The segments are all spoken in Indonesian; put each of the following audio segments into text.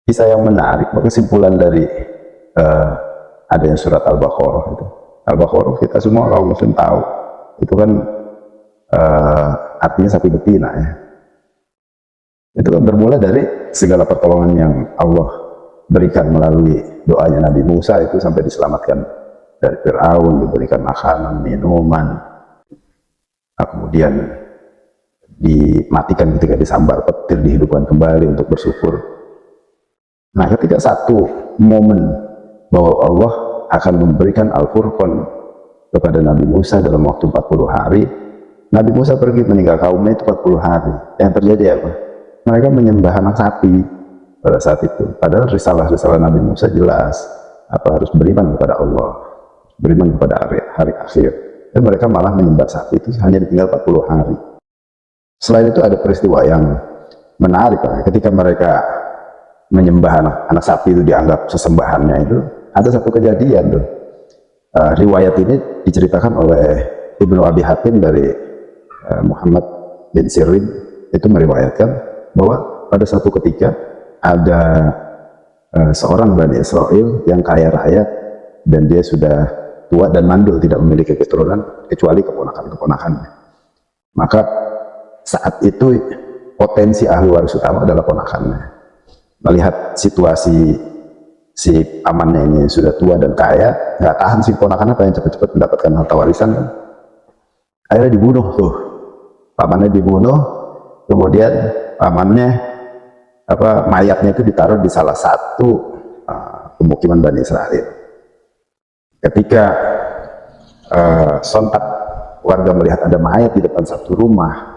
Kisah yang menarik, kesimpulan dari adanya surat Al-Baqarah itu. Al-Baqarah kita semua kaum muslim tahu, itu kan artinya sapi betina ya. Itu kan bermula dari segala pertolongan yang Allah berikan melalui doanya Nabi Musa itu sampai diselamatkan dari Fir'aun, diberikan makanan, minuman, kemudian dimatikan ketika disambar petir, dihidupkan kembali untuk bersyukur. Nah, ketika satu momen bahwa Allah akan memberikan Al-Furqan kepada Nabi Musa dalam waktu 40 hari, Nabi Musa pergi meninggal kaumnya itu 40 hari. Yang terjadi apa? Mereka menyembah anak sapi pada saat itu. Padahal risalah-risalah Nabi Musa jelas, apa harus beriman kepada Allah, beriman kepada hari akhir. Dan mereka malah menyembah sapi itu hanya ditinggal 40 hari. Selain itu ada peristiwa yang menarik, ketika mereka menyembah anak sapi itu dianggap sesembahannya itu, ada satu kejadian tuh. Riwayat ini diceritakan oleh Ibnu Abi Hatim dari Muhammad bin Sirin, itu meriwayatkan bahwa pada satu ketika ada seorang Bani Israel yang kaya raya dan dia sudah tua dan mandul, tidak memiliki keturunan kecuali keponakan-keponakannya. Maka saat itu potensi ahli waris utama adalah ponakannya. Melihat situasi si pamannya ini sudah tua dan kaya, nggak tahan si ponakannya pengen cepat-cepat mendapatkan harta warisan kan. Akhirnya dibunuh tuh, pamannya dibunuh, kemudian pamannya mayatnya itu ditaruh di salah satu pemukiman Bani Israel. Ketika sontak warga melihat ada mayat di depan satu rumah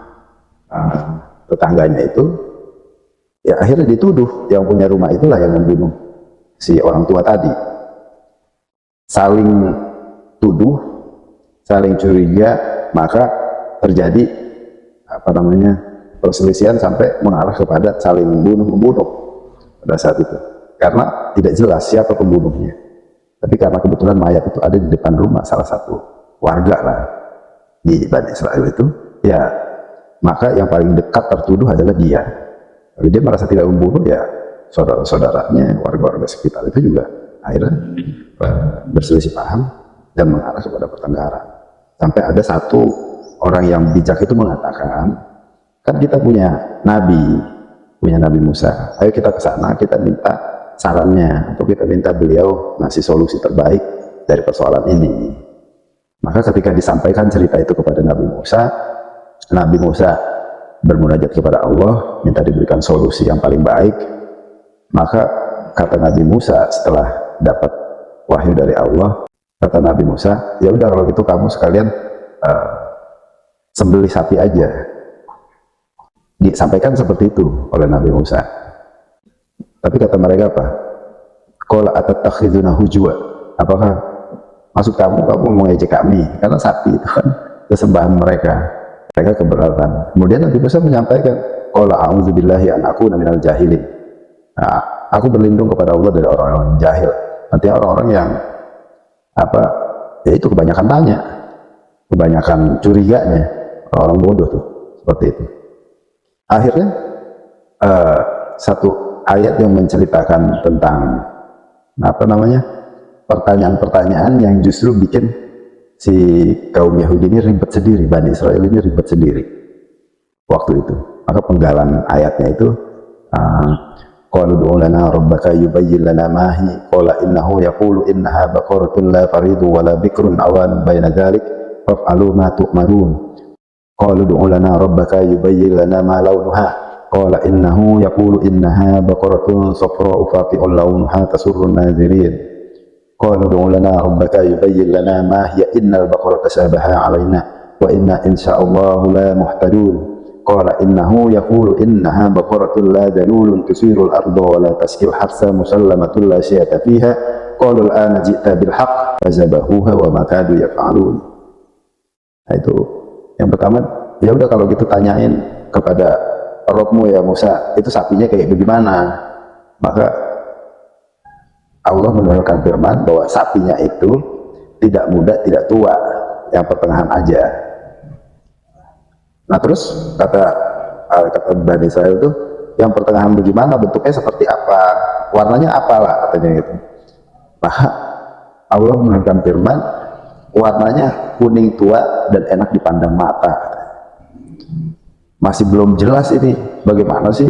tetangganya itu, ya akhirnya dituduh yang punya rumah itulah yang membunuh si orang tua tadi. Saling tuduh, saling curiga, maka terjadi perselisihan sampai mengarah kepada saling membunuh pada saat itu. Karena tidak jelas siapa pembunuhnya. Tapi karena kebetulan mayat itu ada di depan rumah salah satu warga lah di Bani Israel itu, ya maka yang paling dekat tertuduh adalah dia. Kalau dia merasa tidak membunuh, ya saudara-saudaranya, warga-warga sekitar itu juga akhirnya berselisih paham dan mengarah kepada pertengkaran. Sampai ada satu orang yang bijak itu mengatakan, kan kita punya Nabi Musa, ayo kita ke sana, kita minta sarannya, atau kita minta beliau ngasih solusi terbaik dari persoalan ini. Maka ketika disampaikan cerita itu kepada Nabi Musa bermunajat kepada Allah, minta diberikan solusi yang paling baik. Maka kata Nabi Musa setelah dapat wahyu dari Allah, kata Nabi Musa, ya udah kalau gitu kamu sekalian sembelih sapi aja. Disampaikan seperti itu oleh Nabi Musa. Tapi kata mereka apa? Qala atattakhiduna hujwa. Apakah maksud kamu mengejek kami? Karena sapi itu kan kesembahan mereka. Mereka keberatan. Kemudian Nabi Musa menyampaikan, qala a'udzubillahi an akuna minal jahilin. Nah, aku berlindung kepada Allah dari orang-orang jahil. Artinya orang-orang yang ya itu kebanyakan tanya, kebanyakan curiganya, orang bodoh tuh, seperti itu. Akhirnya satu ayat yang menceritakan tentang pertanyaan-pertanyaan yang justru bikin si kaum Yahudi ini ribet sendiri, Bani Israel ini ribet sendiri waktu itu. Maka penggalan ayatnya itu qalu ud'u lana rabbaka yubayyin lana ma hi qala innahu yaqulu innaha baqaratun la faridu wala bikrun awan baina dzalik fa'alu ma tu'marun. Qalu ud'u lana rabbaka yubayyin lana ma launuha qala innahu yaqulu innaha baqaratun safra'u faqi'un launuha tasurrun nazirin. Qalu ud'u lana rabbaka yubayyin lana ma hiya innal baqara tashabaha 'alaina wa inna insya'allahu la muhtadun. Qala innahu yaqulu innaha baqaratun la dalulun tusirul arda wa la taskil harsa musallamatun la syiyata fiha. Qalu al-ana ji'ta bil haqq fazabahuha wa ma kadu yaf'alun. Nah, itu yang pertama, ya udah kalau gitu tanyain kepada Rabbmu ya Musa, itu sapinya kayak bagaimana? Maka Allah menurunkan firman bahwa sapinya itu tidak muda, tidak tua, yang pertengahan aja. Nah terus kata Bani Israel itu, yang pertengahan bagaimana, bentuknya seperti apa? warnanya apalah katanya gitu. Maka Allah menurunkan firman, warnanya kuning tua dan enak dipandang mata. Masih belum jelas ini bagaimana sih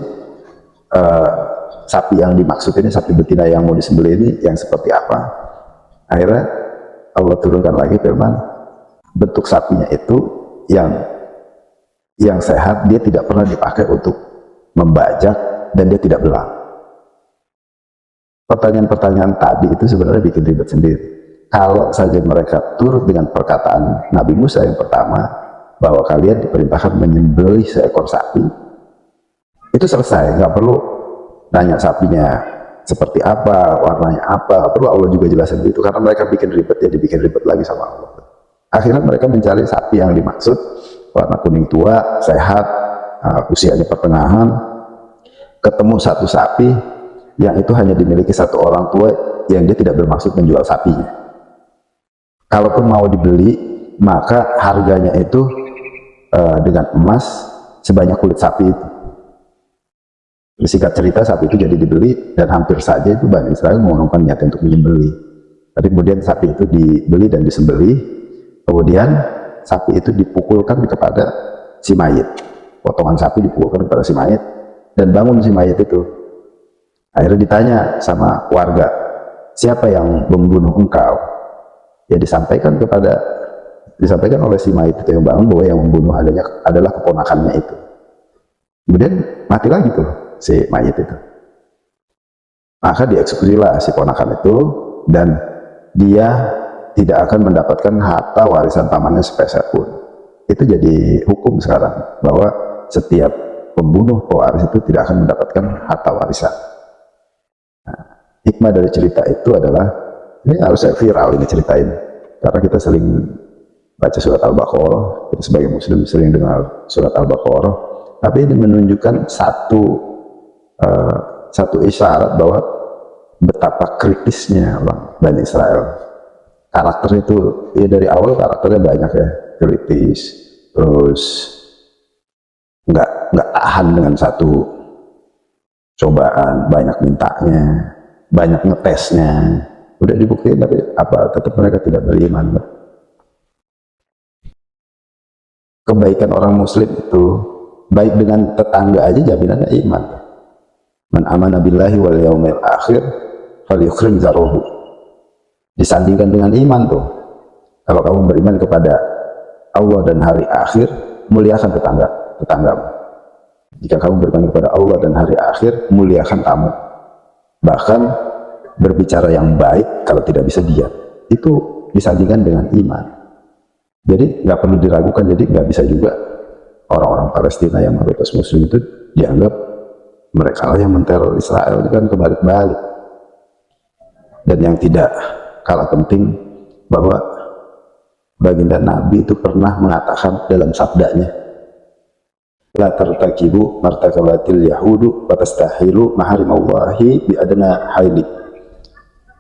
sapi yang dimaksud ini, sapi betina yang mau disembelih ini yang seperti apa. Akhirnya Allah turunkan lagi firman, bentuk sapinya itu yang sehat, dia tidak pernah dipakai untuk membajak dan dia tidak belang. Pertanyaan-pertanyaan tadi itu sebenarnya bikin ribet sendiri. Kalau saja mereka turut dengan perkataan Nabi Musa yang pertama, bahwa kalian diperintahkan menyembelih seekor sapi, itu selesai, nggak perlu nanya sapinya seperti apa, warnanya apa, perlu Allah juga jelasin itu, karena mereka bikin ribet, ya dibikin ribet lagi sama Allah. Akhirnya mereka mencari sapi yang dimaksud, warna kuning tua, sehat, usianya pertengahan, ketemu satu sapi yang itu hanya dimiliki satu orang tua yang dia tidak bermaksud menjual sapinya. Kalaupun mau dibeli, maka harganya itu dengan emas sebanyak kulit sapi itu. Singkat cerita, sapi itu jadi dibeli dan hampir saja itu Bani Israel mengumumkan niat untuk menyembelih. Tapi kemudian sapi itu dibeli dan disembelih, kemudian sapi itu dipukulkan kepada si mayit. Potongan sapi dipukulkan kepada si mayit dan bangun si mayit itu. Akhirnya ditanya sama warga, siapa yang membunuh engkau? Ya disampaikan oleh si mayit itu yang bangun bahwa yang membunuh adalah keponakannya itu. Kemudian mati lagi tuh si mayit itu. Maka dieksekusilah si ponakan itu dan dia tidak akan mendapatkan harta warisan pamannya sepeser pun. Itu jadi hukum sekarang bahwa setiap pembunuh pewaris itu tidak akan mendapatkan harta warisan. Hikmah dari cerita itu adalah, ini harusnya viral ini ceritain, karena kita sering baca surat Al-Baqarah, kita sebagai muslim sering dengar surat Al-Baqarah, tapi ini menunjukkan satu isyarat bahwa betapa kritisnya Bani Israel. Karakter itu, ya dari awal karakternya banyak ya, kritis, terus nggak tahan dengan satu cobaan, banyak mintanya, banyak ngetesnya, udah dibuktiin tapi apa, tetap mereka tidak beriman. Kebaikan orang muslim itu baik dengan tetangga aja jaminannya iman. Man amana billahi wal yaumil akhir falyukrim jaruhu. Disandingkan dengan iman tuh, kalau kamu beriman kepada Allah dan hari akhir, muliakan tetanggamu. Jika kamu beriman kepada Allah dan hari akhir, muliakan tamu. Bahkan berbicara yang baik kalau tidak bisa diam, itu disandingkan dengan iman. Jadi nggak perlu diragukan. Jadi nggak bisa juga orang-orang Palestina yang mayoritas muslim itu dianggap mereka lah yang menteror Israel. Itu kan kebalik-balik. Dan yang tidak kalah penting, bahwa baginda Nabi itu pernah mengatakan dalam sabdanya, la tartakibu martakabatil yahudu watastahilu maharimallahi biadna haili.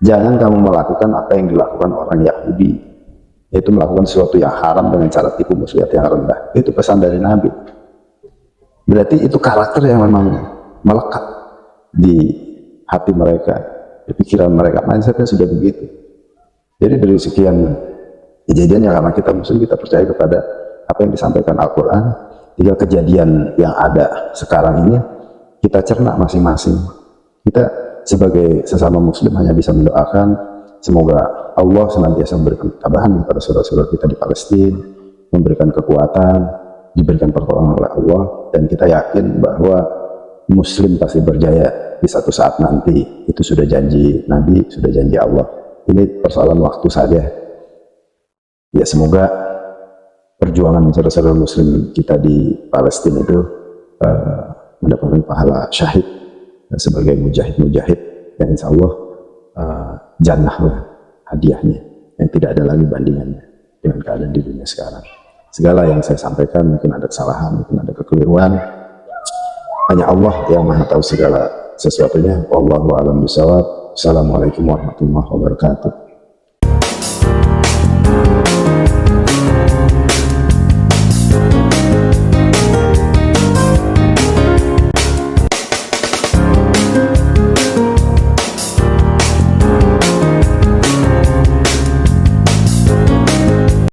Jangan kamu melakukan apa yang dilakukan orang Yahudi, yaitu melakukan sesuatu yang haram dengan cara tipu muslihat yang rendah. Itu pesan dari Nabi. Berarti itu karakter yang memang melekat di hati mereka, di pikiran mereka, mindsetnya sudah begitu. Jadi dari sekian kejadian, ya karena kita muslim, kita percaya kepada apa yang disampaikan Al-Quran. 3 kejadian yang ada sekarang ini kita cerna masing-masing. Kita sebagai sesama muslim hanya bisa mendoakan semoga Allah senantiasa memberikan ketabahan kepada saudara-saudara kita di Palestina, memberikan kekuatan, diberikan pertolongan oleh Allah, dan kita yakin bahwa muslim pasti berjaya di satu saat nanti. Itu sudah janji Nabi, sudah janji Allah. Ini persoalan waktu saja. Ya semoga perjuangan saudara-saudara muslim kita di Palestina itu mendapatkan pahala syahid sebagai mujahid-mujahid, dan insya Allah jannah hadiahnya yang tidak ada lagi bandingannya dengan keadaan di dunia sekarang. Segala yang saya sampaikan mungkin ada kesalahan, mungkin ada kekeliruan, hanya Allah yang maha tahu segala sesuatunya. Wallahu a'lam bishawab. Assalamualaikum warahmatullahi wabarakatuh.